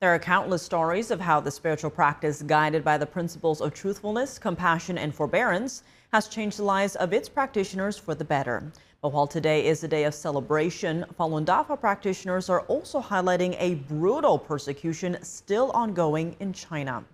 There are countless stories of how the spiritual practice, guided by the principles of truthfulness, compassion, and forbearance, has changed the lives of its practitioners for the better. But while today is a day of celebration, Falun Dafa practitioners are also highlighting a brutal persecution still ongoing in China.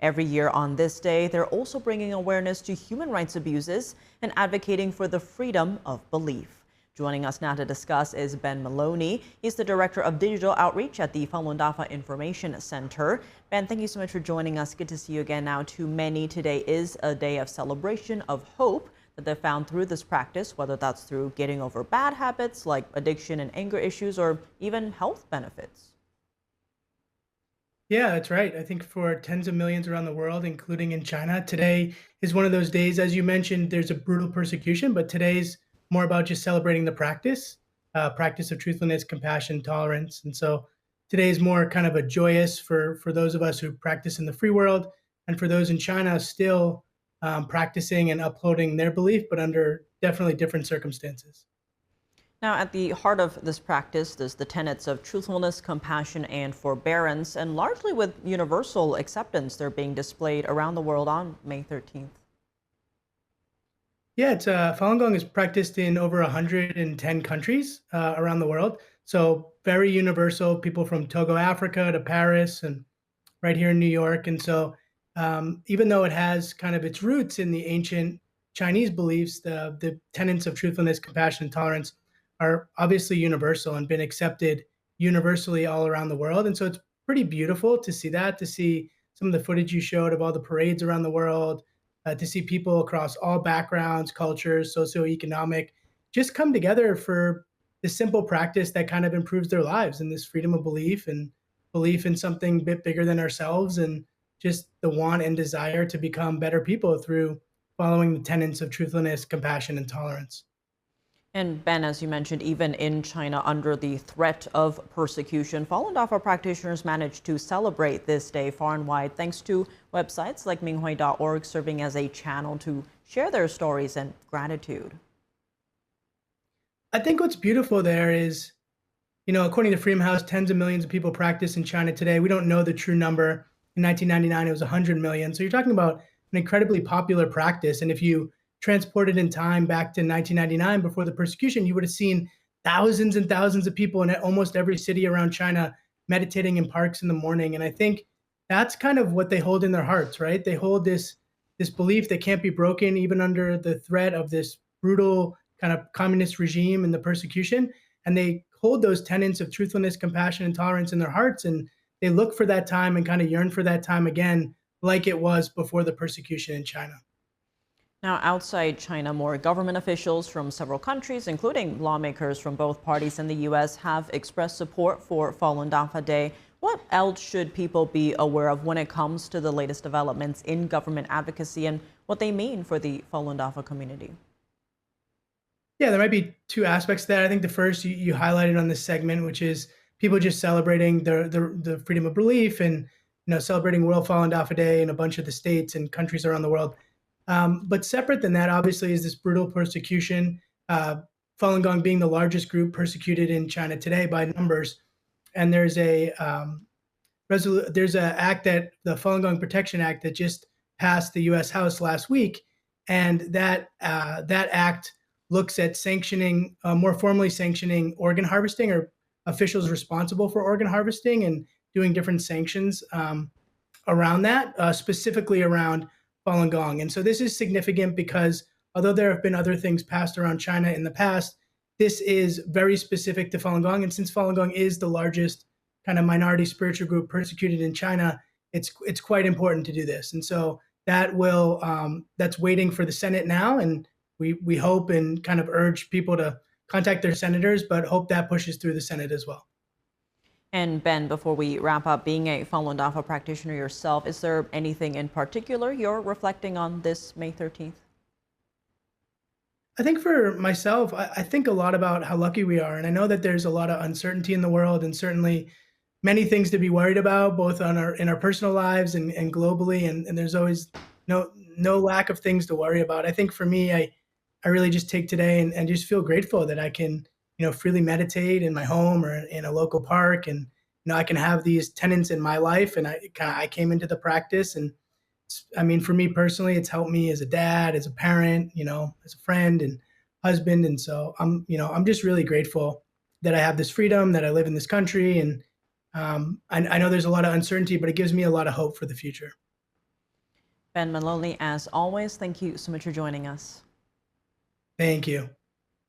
Every year on this day, they're also bringing awareness to human rights abuses and advocating for the freedom of belief. Joining us now to discuss is Ben Maloney. He's the Director of Digital Outreach at the Falun Dafa Information Center. Ben, thank you so much for joining us. Good to see you again. Now, to many, today is a day of celebration, of hope that they've found through this practice, whether that's through getting over bad habits like addiction and anger issues, or even health benefits. Yeah, that's right. I think for tens of millions around the world, including in China, today is one of those days. As you mentioned, there's a brutal persecution, but today's more about just celebrating the practice of truthfulness, compassion, tolerance. And so today is more kind of a joyous for those of us who practice in the free world, and for those in China still practicing and upholding their belief, but under definitely different circumstances. Now, at the heart of this practice is the tenets of truthfulness, compassion, and forbearance, and largely with universal acceptance, they're being displayed around the world on May 13th. Yeah, Falun Gong is practiced in over 110 countries around the world. So very universal. People from Togo, Africa, to Paris, and right here in New York. And so, even though it has kind of its roots in the ancient Chinese beliefs, the tenets of truthfulness, compassion, and tolerance are obviously universal and been accepted universally all around the world. And so, it's pretty beautiful to see that, to see some of the footage you showed of all the parades around the world, to see people across all backgrounds, cultures, socioeconomic, just come together for this simple practice that kind of improves their lives, and this freedom of belief and belief in something a bit bigger than ourselves, and just the want and desire to become better people through following the tenets of truthfulness, compassion, and tolerance. And Ben, as you mentioned, even in China, under the threat of persecution, Falun Dafa practitioners managed to celebrate this day far and wide thanks to websites like minghui.org serving as a channel to share their stories and gratitude. I think what's beautiful there is, according to Freedom House, tens of millions of people practice in China today. We don't know the true number. In 1999, it was 100 million. So you're talking about an incredibly popular practice. And if you transported in time back to 1999 before the persecution, you would have seen thousands and thousands of people in almost every city around China meditating in parks in the morning. And I think that's kind of what they hold in their hearts, right? They hold this belief that can't be broken even under the threat of this brutal kind of communist regime and the persecution. And they hold those tenets of truthfulness, compassion, and tolerance in their hearts. And they look for that time and kind of yearn for that time again, like it was before the persecution in China. Now, outside China, more government officials from several countries, including lawmakers from both parties in the U.S., have expressed support for Falun Dafa Day. What else should people be aware of when it comes to the latest developments in government advocacy and what they mean for the Falun Dafa community? Yeah, there might be two aspects to that. I think the first you highlighted on this segment, which is people just celebrating the freedom of belief, and celebrating World Falun Dafa Day in a bunch of the states and countries around the world. But separate than that, obviously, is this brutal persecution. Falun Gong being the largest group persecuted in China today by numbers, and there's there's a act, that the Falun Gong Protection Act, that just passed the U.S. House last week, and that act looks at sanctioning, more formally sanctioning organ harvesting, or officials responsible for organ harvesting, and doing different sanctions around that, specifically around Falun Gong. And so this is significant because although there have been other things passed around China in the past, this is very specific to Falun Gong. And since Falun Gong is the largest kind of minority spiritual group persecuted in China, it's quite important to do this. And so that's waiting for the Senate now, and we hope and kind of urge people to contact their senators, but hope that pushes through the Senate as well. And Ben, before we wrap up, being a Falun Dafa practitioner yourself, is there anything in particular you're reflecting on this May 13th? I think for myself, I think a lot about how lucky we are. And I know that there's a lot of uncertainty in the world, and certainly many things to be worried about, both in our personal lives and globally. And there's always no lack of things to worry about. I think for me, I really just take today and just feel grateful that I can, freely meditate in my home or in a local park, and I can have these tenets in my life, and I came into the practice, and I mean, for me personally, it's helped me as a dad, as a parent, as a friend and husband. And so I'm just really grateful that I have this freedom, that I live in this country. And I know there's a lot of uncertainty, but it gives me a lot of hope for the future. Ben Maloney, as always, thank you so much for joining us. Thank you.